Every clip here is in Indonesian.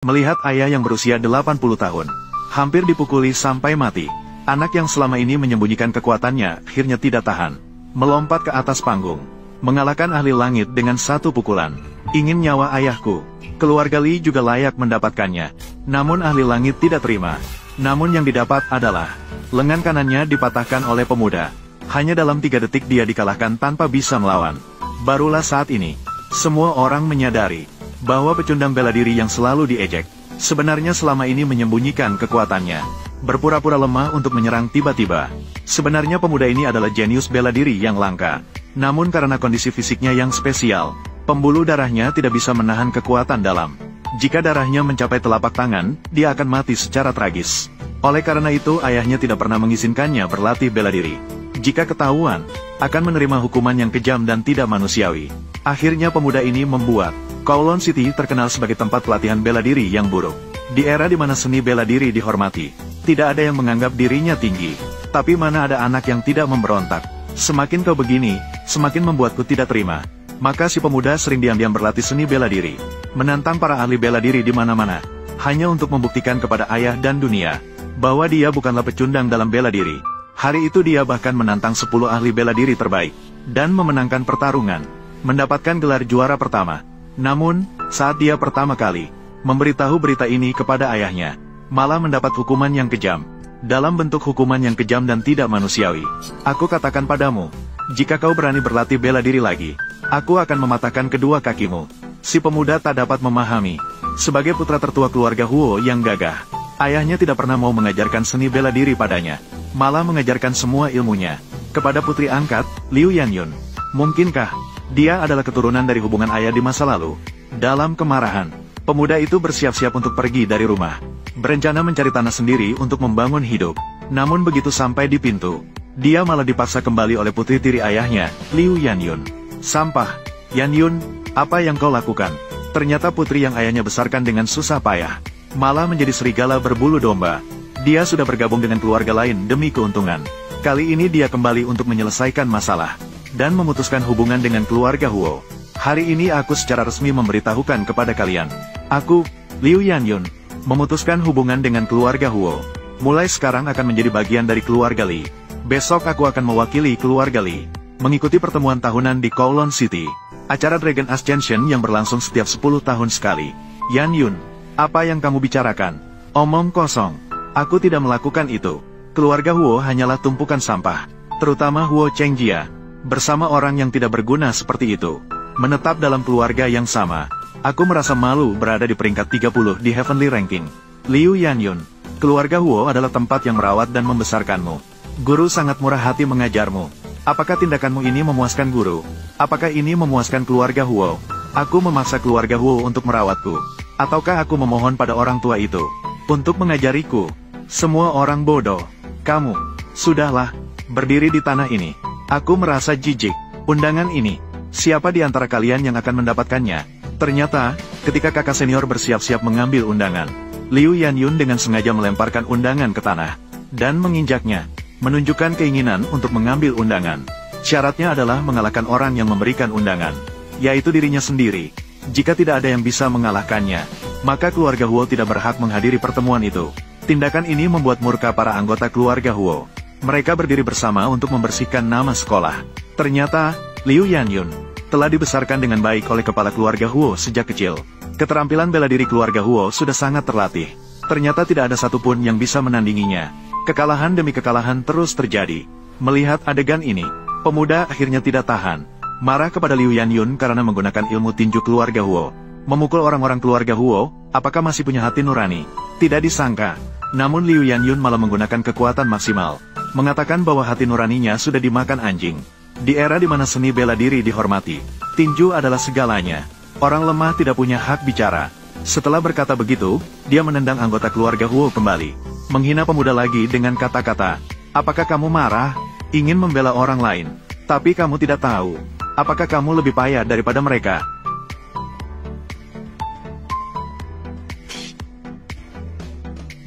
Melihat ayah yang berusia 80 tahun, hampir dipukuli sampai mati, anak yang selama ini menyembunyikan kekuatannya akhirnya tidak tahan, melompat ke atas panggung, mengalahkan ahli langit dengan satu pukulan. Ingin nyawa ayahku, keluarga Li juga layak mendapatkannya. Namun ahli langit tidak terima. Namun yang didapat adalah, lengan kanannya dipatahkan oleh pemuda. Hanya dalam 3 detik dia dikalahkan tanpa bisa melawan. Barulah saat ini, semua orang menyadari, bahwa pecundang bela diri yang selalu diejek, sebenarnya selama ini menyembunyikan kekuatannya. Berpura-pura lemah untuk menyerang tiba-tiba. Sebenarnya pemuda ini adalah jenius bela diri yang langka. Namun karena kondisi fisiknya yang spesial, pembuluh darahnya tidak bisa menahan kekuatan dalam. Jika darahnya mencapai telapak tangan, dia akan mati secara tragis. Oleh karena itu ayahnya tidak pernah mengizinkannya berlatih bela diri. Jika ketahuan, akan menerima hukuman yang kejam dan tidak manusiawi. Akhirnya pemuda ini membuat Kowloon City terkenal sebagai tempat pelatihan bela diri yang buruk. Di era di mana seni bela diri dihormati, tidak ada yang menganggap dirinya tinggi. Tapi mana ada anak yang tidak memberontak. Semakin kau begini, semakin membuatku tidak terima. Maka si pemuda sering diam-diam berlatih seni bela diri, menantang para ahli bela diri di mana-mana, hanya untuk membuktikan kepada ayah dan dunia, bahwa dia bukanlah pecundang dalam bela diri. Hari itu dia bahkan menantang 10 ahli bela diri terbaik, dan memenangkan pertarungan, mendapatkan gelar juara pertama. Namun, saat dia pertama kali memberitahu berita ini kepada ayahnya, malah mendapat hukuman yang kejam. Dalam bentuk hukuman yang kejam dan tidak manusiawi. Aku katakan padamu, jika kau berani berlatih bela diri lagi, aku akan mematahkan kedua kakimu. Si pemuda tak dapat memahami. Sebagai putra tertua keluarga Huo yang gagah, ayahnya tidak pernah mau mengajarkan seni bela diri padanya, malah mengajarkan semua ilmunya kepada putri angkat, Liu Yanyun. Mungkinkah dia adalah keturunan dari hubungan ayah di masa lalu? Dalam kemarahan, pemuda itu bersiap-siap untuk pergi dari rumah, berencana mencari tanah sendiri untuk membangun hidup. Namun begitu sampai di pintu, dia malah dipaksa kembali oleh putri tiri ayahnya, Liu Yanyun. Sampah, Yanyun, apa yang kau lakukan? Ternyata putri yang ayahnya besarkan dengan susah payah, malah menjadi serigala berbulu domba. Dia sudah bergabung dengan keluarga lain demi keuntungan. Kali ini dia kembali untuk menyelesaikan masalah, dan memutuskan hubungan dengan keluarga Huo. Hari ini aku secara resmi memberitahukan kepada kalian. Aku, Liu Yanyun, memutuskan hubungan dengan keluarga Huo. Mulai sekarang akan menjadi bagian dari keluarga Li. Besok aku akan mewakili keluarga Li, mengikuti pertemuan tahunan di Kowloon City. Acara Dragon Ascension yang berlangsung setiap 10 tahun sekali. Yanyun, apa yang kamu bicarakan? Omong kosong. Aku tidak melakukan itu. Keluarga Huo hanyalah tumpukan sampah. Terutama Huo Chengjia. Bersama orang yang tidak berguna seperti itu, menetap dalam keluarga yang sama. Aku merasa malu berada di peringkat 30 di Heavenly Ranking. Liu Yanyun, keluarga Huo adalah tempat yang merawat dan membesarkanmu. Guru sangat murah hati mengajarmu. Apakah tindakanmu ini memuaskan guru? Apakah ini memuaskan keluarga Huo? Aku memaksa keluarga Huo untuk merawatku. Ataukah aku memohon pada orang tua itu untuk mengajariku? Semua orang bodoh. Kamu, sudahlah, berdiri di tanah ini. Aku merasa jijik. Undangan ini, siapa di antara kalian yang akan mendapatkannya? Ternyata, ketika kakak senior bersiap-siap mengambil undangan, Liu Yanyun dengan sengaja melemparkan undangan ke tanah, dan menginjaknya, menunjukkan keinginan untuk mengambil undangan. Syaratnya adalah mengalahkan orang yang memberikan undangan, yaitu dirinya sendiri. Jika tidak ada yang bisa mengalahkannya, maka keluarga Huo tidak berhak menghadiri pertemuan itu. Tindakan ini membuat murka para anggota keluarga Huo. Mereka berdiri bersama untuk membersihkan nama sekolah. Ternyata, Liu Yanyun telah dibesarkan dengan baik oleh kepala keluarga Huo sejak kecil. Keterampilan bela diri keluarga Huo sudah sangat terlatih. Ternyata tidak ada satupun yang bisa menandinginya. Kekalahan demi kekalahan terus terjadi. Melihat adegan ini, pemuda akhirnya tidak tahan. Marah kepada Liu Yanyun karena menggunakan ilmu tinju keluarga Huo. Memukul orang-orang keluarga Huo, apakah masih punya hati nurani? Tidak disangka. Namun Liu Yanyun malah menggunakan kekuatan maksimal. Mengatakan bahwa hati nuraninya sudah dimakan anjing. Di era di mana seni bela diri dihormati, tinju adalah segalanya. Orang lemah tidak punya hak bicara. Setelah berkata begitu, dia menendang anggota keluarga Huo kembali. Menghina pemuda lagi dengan kata-kata, apakah kamu marah? Ingin membela orang lain. Tapi kamu tidak tahu, apakah kamu lebih payah daripada mereka?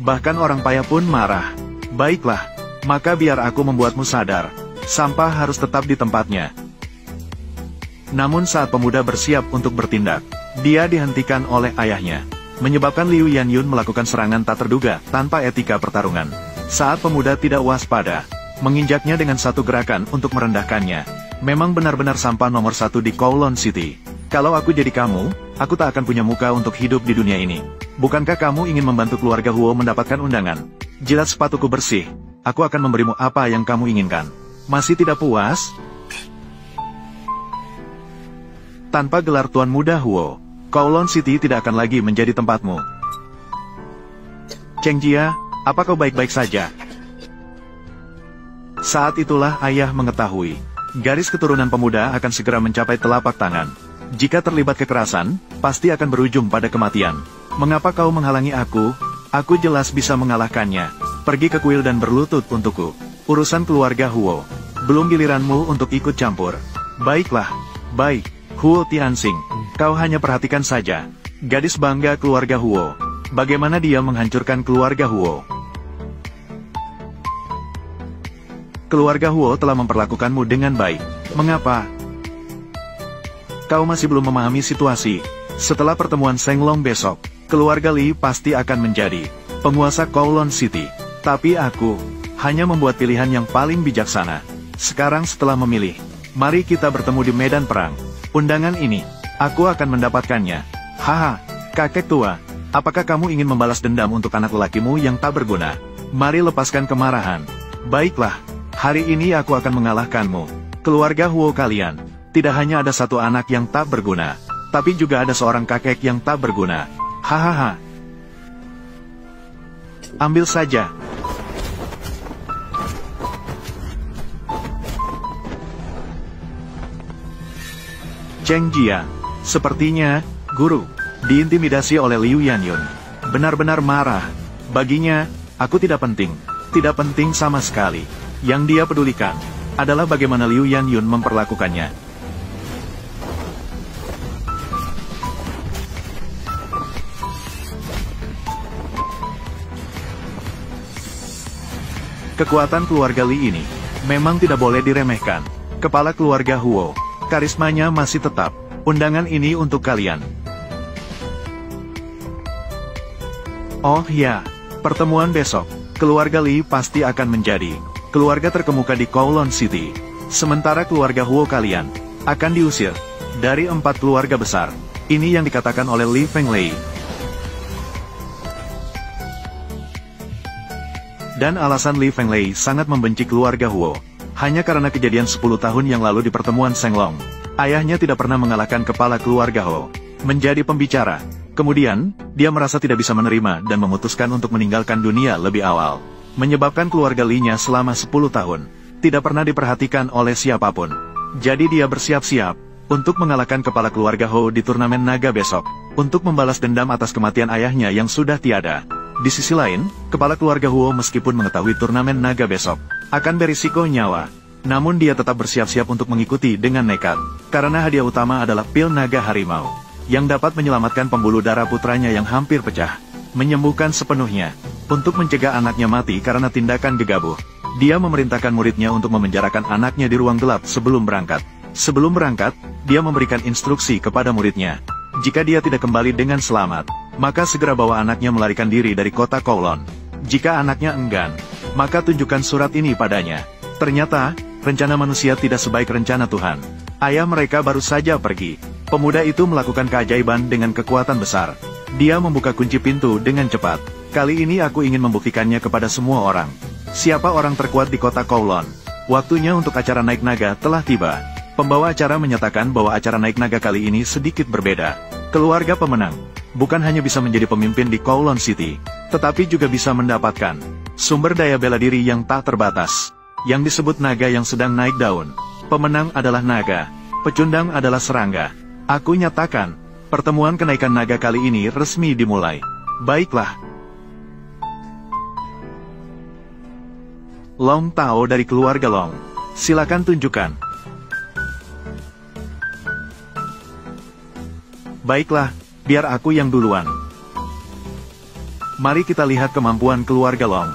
Bahkan orang payah pun marah. Baiklah. Maka biar aku membuatmu sadar, sampah harus tetap di tempatnya. Namun saat pemuda bersiap untuk bertindak, dia dihentikan oleh ayahnya. menyebabkan Liu Yanyun melakukan serangan tak terduga tanpa etika pertarungan. Saat pemuda tidak waspada, menginjaknya dengan satu gerakan untuk merendahkannya. Memang benar-benar sampah nomor satu di Kowloon City. Kalau aku jadi kamu, aku tak akan punya muka untuk hidup di dunia ini. Bukankah kamu ingin membantu keluarga Huo mendapatkan undangan? Jilat sepatuku bersih, aku akan memberimu apa yang kamu inginkan. Masih tidak puas? Tanpa gelar Tuan Muda Huo, Kowloon City tidak akan lagi menjadi tempatmu. Cheng Jia, apa kau baik-baik saja? Saat itulah ayah mengetahui, garis keturunan pemuda akan segera mencapai telapak tangan. Jika terlibat kekerasan, pasti akan berujung pada kematian. Mengapa kau menghalangi aku? Aku jelas bisa mengalahkannya. Pergi ke kuil dan berlutut untukku. Urusan keluarga Huo. Belum giliranmu untuk ikut campur. Baiklah, baik. Huo Tianxing, kau hanya perhatikan saja. Gadis bangga keluarga Huo. Bagaimana dia menghancurkan keluarga Huo? Keluarga Huo telah memperlakukanmu dengan baik. Mengapa? Kau masih belum memahami situasi. Setelah pertemuan Shenglong besok, keluarga Li pasti akan menjadi penguasa Kowloon City. Tapi aku hanya membuat pilihan yang paling bijaksana. Sekarang setelah memilih, mari kita bertemu di medan perang. Undangan ini, aku akan mendapatkannya. Haha, kakek tua, apakah kamu ingin membalas dendam untuk anak lelakimu yang tak berguna? Mari lepaskan kemarahan. Baiklah, hari ini aku akan mengalahkanmu. Keluarga Huo kalian. Tidak hanya ada satu anak yang tak berguna, tapi juga ada seorang kakek yang tak berguna. Hahaha. Ambil saja. Cheng Jia, sepertinya, guru, diintimidasi oleh Liu Yanyun. Benar-benar marah. Baginya, aku tidak penting. Tidak penting sama sekali. Yang dia pedulikan adalah bagaimana Liu Yanyun memperlakukannya. Kekuatan keluarga Li ini memang tidak boleh diremehkan. Kepala keluarga Huo, karismanya masih tetap. Undangan ini untuk kalian. Oh ya, pertemuan besok, keluarga Li pasti akan menjadi keluarga terkemuka di Kowloon City. Sementara keluarga Huo kalian akan diusir dari 4 keluarga besar. Ini yang dikatakan oleh Li Fenglei. Dan alasan Li Fenglei sangat membenci keluarga Huo, hanya karena kejadian 10 tahun yang lalu di pertemuan Shenglong. Ayahnya tidak pernah mengalahkan kepala keluarga Huo. Menjadi pembicara. Kemudian, dia merasa tidak bisa menerima dan memutuskan untuk meninggalkan dunia lebih awal. Menyebabkan keluarga Li-nya selama 10 tahun, tidak pernah diperhatikan oleh siapapun. Jadi dia bersiap-siap untuk mengalahkan kepala keluarga Huo di turnamen naga besok, untuk membalas dendam atas kematian ayahnya yang sudah tiada. Di sisi lain, kepala keluarga Huo meskipun mengetahui turnamen naga besok akan berisiko nyawa, namun dia tetap bersiap-siap untuk mengikuti dengan nekat, karena hadiah utama adalah pil naga harimau, yang dapat menyelamatkan pembuluh darah putranya yang hampir pecah, menyembuhkan sepenuhnya, untuk mencegah anaknya mati karena tindakan gegabah. Dia memerintahkan muridnya untuk memenjarakan anaknya di ruang gelap sebelum berangkat. Sebelum berangkat, dia memberikan instruksi kepada muridnya. Jika dia tidak kembali dengan selamat, maka segera bawa anaknya melarikan diri dari kota Kowloon. Jika anaknya enggan, maka tunjukkan surat ini padanya. Ternyata, rencana manusia tidak sebaik rencana Tuhan. Ayah mereka baru saja pergi. Pemuda itu melakukan keajaiban dengan kekuatan besar. Dia membuka kunci pintu dengan cepat. Kali ini aku ingin membuktikannya kepada semua orang. Siapa orang terkuat di kota Kowloon? Waktunya untuk acara naik naga telah tiba. Pembawa acara menyatakan bahwa acara naik naga kali ini sedikit berbeda. Keluarga pemenang bukan hanya bisa menjadi pemimpin di Kowloon City, tetapi juga bisa mendapatkan sumber daya bela diri yang tak terbatas, yang disebut naga yang sedang naik daun. Pemenang adalah naga, pecundang adalah serangga. Aku nyatakan, pertemuan kenaikan naga kali ini resmi dimulai. Baiklah. Long Tao dari keluarga Long. Silakan tunjukkan. Baiklah, biar aku yang duluan. Mari kita lihat kemampuan keluarga Long.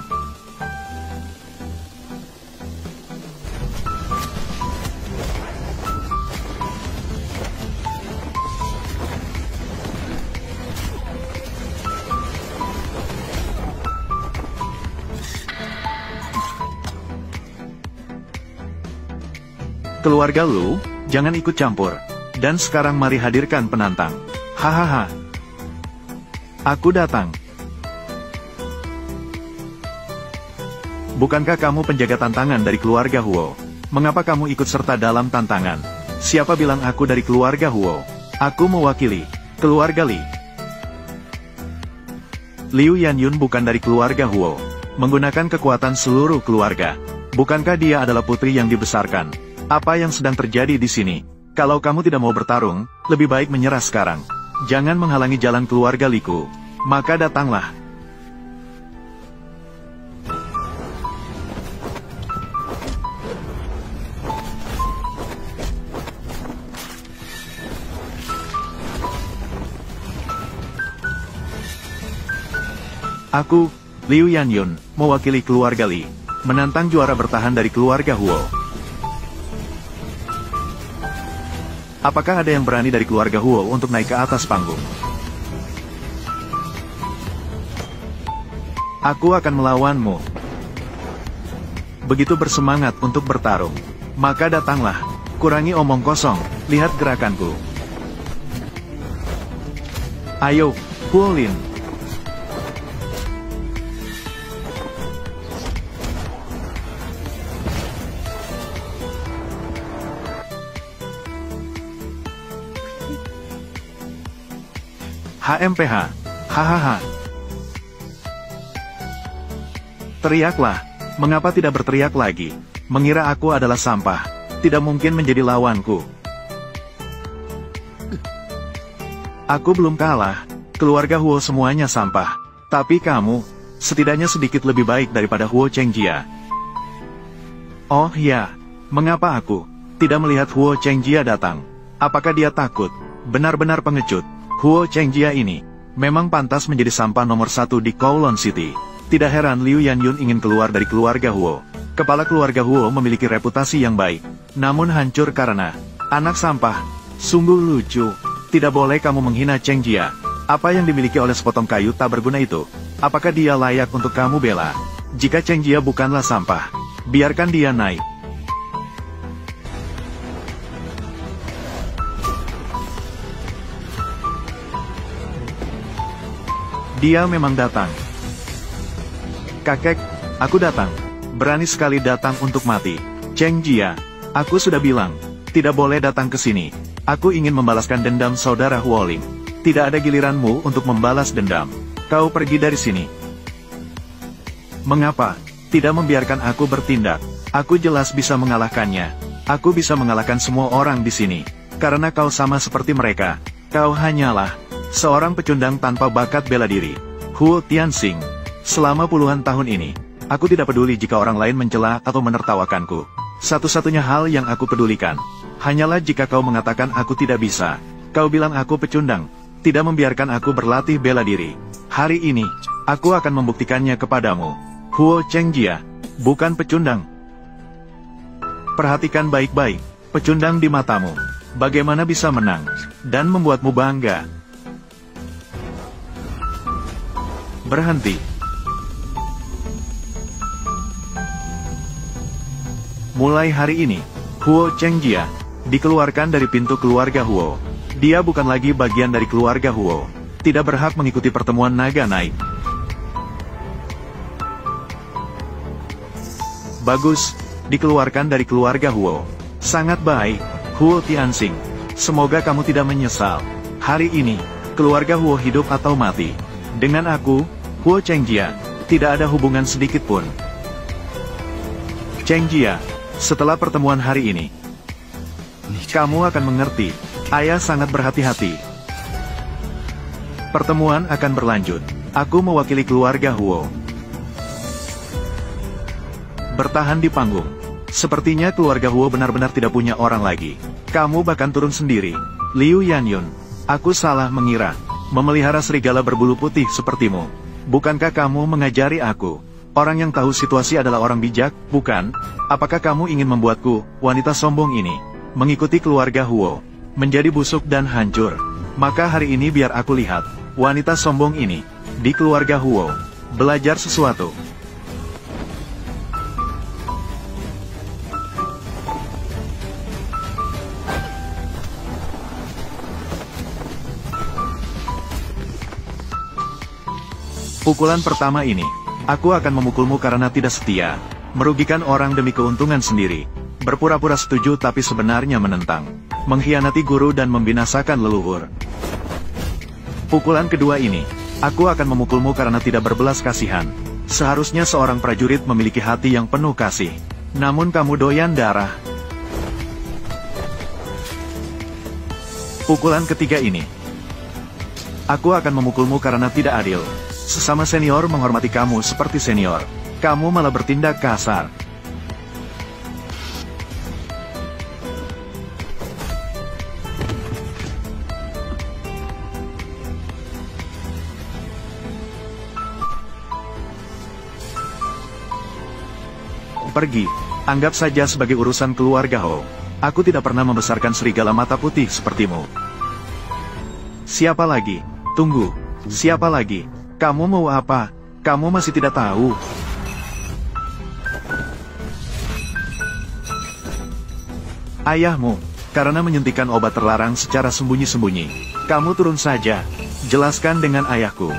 Keluarga Lu, jangan ikut campur. Dan sekarang mari hadirkan penantang. Hahaha. Aku datang. Bukankah kamu penjaga tantangan dari keluarga Huo? Mengapa kamu ikut serta dalam tantangan? Siapa bilang aku dari keluarga Huo? Aku mewakili keluarga Li. Liu Yanyun bukan dari keluarga Huo. Menggunakan kekuatan seluruh keluarga. Bukankah dia adalah putri yang dibesarkan? Apa yang sedang terjadi di sini? Kalau kamu tidak mau bertarung, lebih baik menyerah sekarang. Jangan menghalangi jalan keluarga Liku. Maka datanglah. Aku, Liu Yanyun, mewakili keluarga Li, menantang juara bertahan dari keluarga Huo. Apakah ada yang berani dari keluarga Huo untuk naik ke atas panggung? Aku akan melawanmu. Begitu bersemangat untuk bertarung. Maka datanglah, kurangi omong kosong, lihat gerakanku. Ayo, Huo Lin. HMPH, hahaha. Teriaklah, mengapa tidak berteriak lagi? Mengira aku adalah sampah, tidak mungkin menjadi lawanku. Aku belum kalah, keluarga Huo semuanya sampah. Tapi kamu, setidaknya sedikit lebih baik daripada Huo Chengjia. Oh ya, mengapa aku tidak melihat Huo Chengjia datang? Apakah dia takut? Benar-benar pengecut. Huo Chengjia ini memang pantas menjadi sampah nomor 1 di Kowloon City. Tidak heran Liu Yanyun ingin keluar dari keluarga Huo. Kepala keluarga Huo memiliki reputasi yang baik, namun hancur karena anak sampah. Sungguh lucu. Tidak boleh kamu menghina Chengjia. Apa yang dimiliki oleh sepotong kayu tak berguna itu? Apakah dia layak untuk kamu bela? Jika Chengjia bukanlah sampah, biarkan dia naik. Dia memang datang. Kakek, aku datang. Berani sekali datang untuk mati. Chengjia, aku sudah bilang, tidak boleh datang ke sini. Aku ingin membalaskan dendam saudara Huoling. Tidak ada giliranmu untuk membalas dendam. Kau pergi dari sini. Mengapa tidak membiarkan aku bertindak? Aku jelas bisa mengalahkannya. Aku bisa mengalahkan semua orang di sini. Karena kau sama seperti mereka. Kau hanyalah seorang pecundang tanpa bakat bela diri. Huo Tianxing, selama puluhan tahun ini, aku tidak peduli jika orang lain mencela atau menertawakanku. Satu-satunya hal yang aku pedulikan, hanyalah jika kau mengatakan aku tidak bisa. Kau bilang aku pecundang, tidak membiarkan aku berlatih bela diri. Hari ini, aku akan membuktikannya kepadamu. Huo Chengjia, bukan pecundang. Perhatikan baik-baik, pecundang di matamu. Bagaimana bisa menang, dan membuatmu bangga? Berhenti. Mulai hari ini, Huo Chengjia dikeluarkan dari pintu keluarga Huo. Dia bukan lagi bagian dari keluarga Huo. Tidak berhak mengikuti pertemuan naga naik. Bagus, dikeluarkan dari keluarga Huo. Sangat baik, Huo Tianxing. Semoga kamu tidak menyesal. Hari ini, keluarga Huo hidup atau mati. Dengan aku, Huo Chengjia, tidak ada hubungan sedikit pun. Chengjia, setelah pertemuan hari ini, kamu akan mengerti. Ayah sangat berhati-hati. Pertemuan akan berlanjut. Aku mewakili keluarga Huo. Bertahan di panggung. Sepertinya keluarga Huo benar-benar tidak punya orang lagi. Kamu bahkan turun sendiri. Liu Yanyun, aku salah mengira. Memelihara serigala berbulu putih sepertimu. Bukankah kamu mengajari aku? Orang yang tahu situasi adalah orang bijak, bukan? Apakah kamu ingin membuatku, wanita sombong ini, mengikuti keluarga Huo, menjadi busuk dan hancur? Maka hari ini biar aku lihat, wanita sombong ini, di keluarga Huo, belajar sesuatu. Pukulan pertama ini, aku akan memukulmu karena tidak setia, merugikan orang demi keuntungan sendiri, berpura-pura setuju tapi sebenarnya menentang, mengkhianati guru dan membinasakan leluhur. Pukulan kedua ini, aku akan memukulmu karena tidak berbelas kasihan. Seharusnya seorang prajurit memiliki hati yang penuh kasih. Namun kamu doyan darah. Pukulan ketiga ini, aku akan memukulmu karena tidak adil. Sesama senior menghormati kamu seperti senior. Kamu malah bertindak kasar. Pergi, anggap saja sebagai urusan keluarga Ho. Aku tidak pernah membesarkan serigala mata putih sepertimu. Siapa lagi? Tunggu, siapa lagi? Kamu mau apa? Kamu masih tidak tahu. Ayahmu, karena menyuntikkan obat terlarang secara sembunyi-sembunyi. Kamu turun saja, jelaskan dengan ayahku.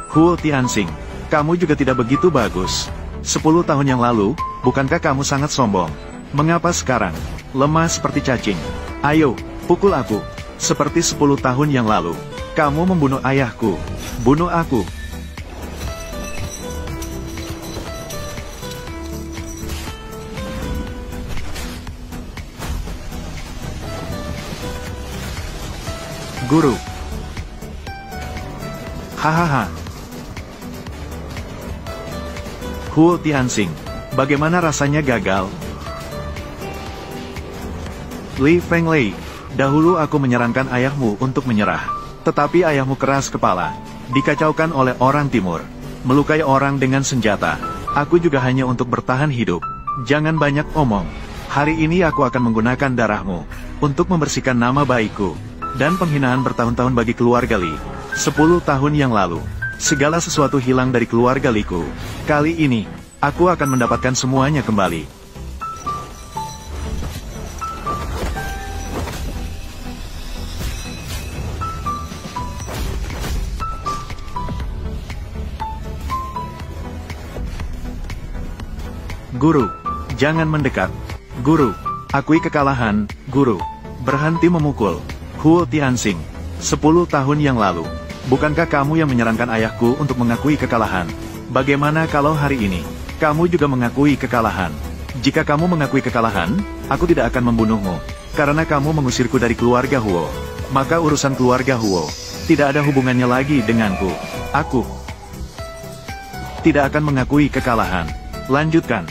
Huo Tianxing, kamu juga tidak begitu bagus. 10 tahun yang lalu, bukankah kamu sangat sombong? Mengapa sekarang, lemah seperti cacing? Ayo, pukul aku. Seperti 10 tahun yang lalu, kamu membunuh ayahku. Bunuh aku. Guru. Hahaha. Huo Tianxing, bagaimana rasanya gagal? Li Fenglei, dahulu aku menyarankan ayahmu untuk menyerah. Tetapi ayahmu keras kepala, dikacaukan oleh orang timur, melukai orang dengan senjata. Aku juga hanya untuk bertahan hidup. Jangan banyak omong. Hari ini aku akan menggunakan darahmu untuk membersihkan nama baikku dan penghinaan bertahun-tahun bagi keluarga Li. 10 tahun yang lalu, segala sesuatu hilang dari keluarga Liku. Kali ini, aku akan mendapatkan semuanya kembali. Guru, jangan mendekat. Guru, akui kekalahan. Guru, berhenti memukul. Huo Tianxing, 10 tahun yang lalu, bukankah kamu yang menyarankan ayahku untuk mengakui kekalahan? Bagaimana kalau hari ini, kamu juga mengakui kekalahan? Jika kamu mengakui kekalahan, aku tidak akan membunuhmu, karena kamu mengusirku dari keluarga Huo. Maka urusan keluarga Huo tidak ada hubungannya lagi denganku. Aku tidak akan mengakui kekalahan. Lanjutkan.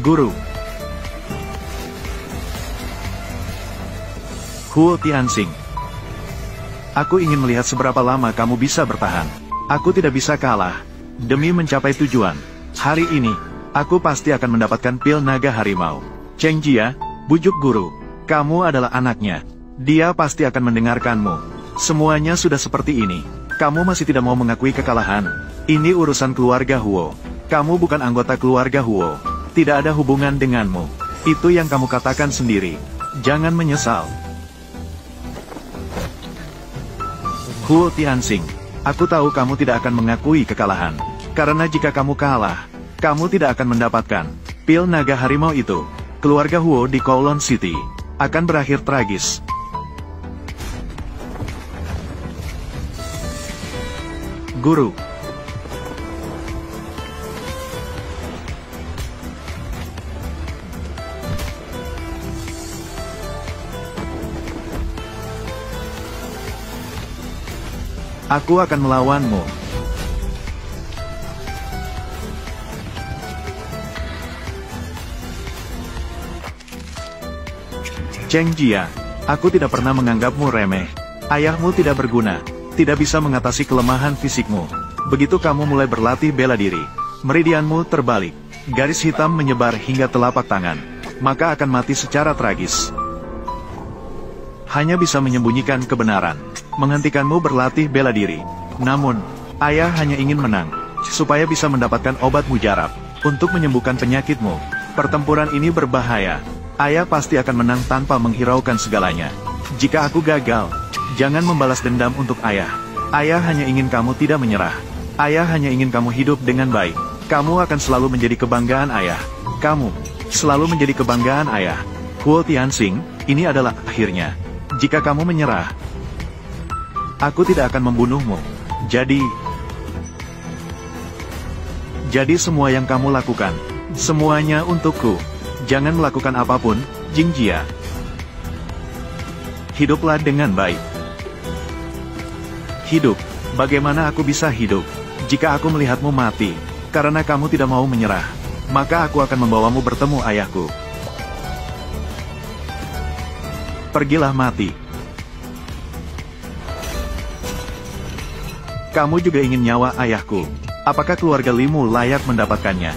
Guru. Huo Tianxing, aku ingin melihat seberapa lama kamu bisa bertahan. Aku tidak bisa kalah. Demi mencapai tujuan, hari ini, aku pasti akan mendapatkan pil naga harimau. Cheng Jia, bujuk guru. Kamu adalah anaknya. Dia pasti akan mendengarkanmu. Semuanya sudah seperti ini. Kamu masih tidak mau mengakui kekalahan. Ini urusan keluarga Huo. Kamu bukan anggota keluarga Huo. Tidak ada hubungan denganmu. Itu yang kamu katakan sendiri. Jangan menyesal. Huo Tianxing, aku tahu kamu tidak akan mengakui kekalahan. Karena jika kamu kalah, kamu tidak akan mendapatkan pil naga harimau itu. Keluarga Huo di Kowloon City akan berakhir tragis. Guru. Aku akan melawanmu. Cheng Jia, aku tidak pernah menganggapmu remeh. Ayahmu tidak berguna, tidak bisa mengatasi kelemahan fisikmu. Begitu kamu mulai berlatih bela diri, meridianmu terbalik, garis hitam menyebar hingga telapak tangan, maka akan mati secara tragis. Hanya bisa menyembunyikan kebenaran, menghentikanmu berlatih bela diri. Namun, Ayah hanya ingin menang, supaya bisa mendapatkan obat mujarab, untuk menyembuhkan penyakitmu. Pertempuran ini berbahaya. Ayah pasti akan menang tanpa menghiraukan segalanya. Jika aku gagal, jangan membalas dendam untuk ayah. Ayah hanya ingin kamu tidak menyerah. Ayah hanya ingin kamu hidup dengan baik. Kamu akan selalu menjadi kebanggaan ayah. Kamu selalu menjadi kebanggaan ayah. Huo Tianxing, ini adalah akhirnya. Jika kamu menyerah, aku tidak akan membunuhmu. Jadi semua yang kamu lakukan, semuanya untukku. Jangan melakukan apapun, Jingjia. Hiduplah dengan baik. Hidup. Bagaimana aku bisa hidup jika aku melihatmu mati? Karena kamu tidak mau menyerah, maka aku akan membawamu bertemu ayahku. Pergilah mati. Kamu juga ingin nyawa ayahku. Apakah keluarga Limu layak mendapatkannya?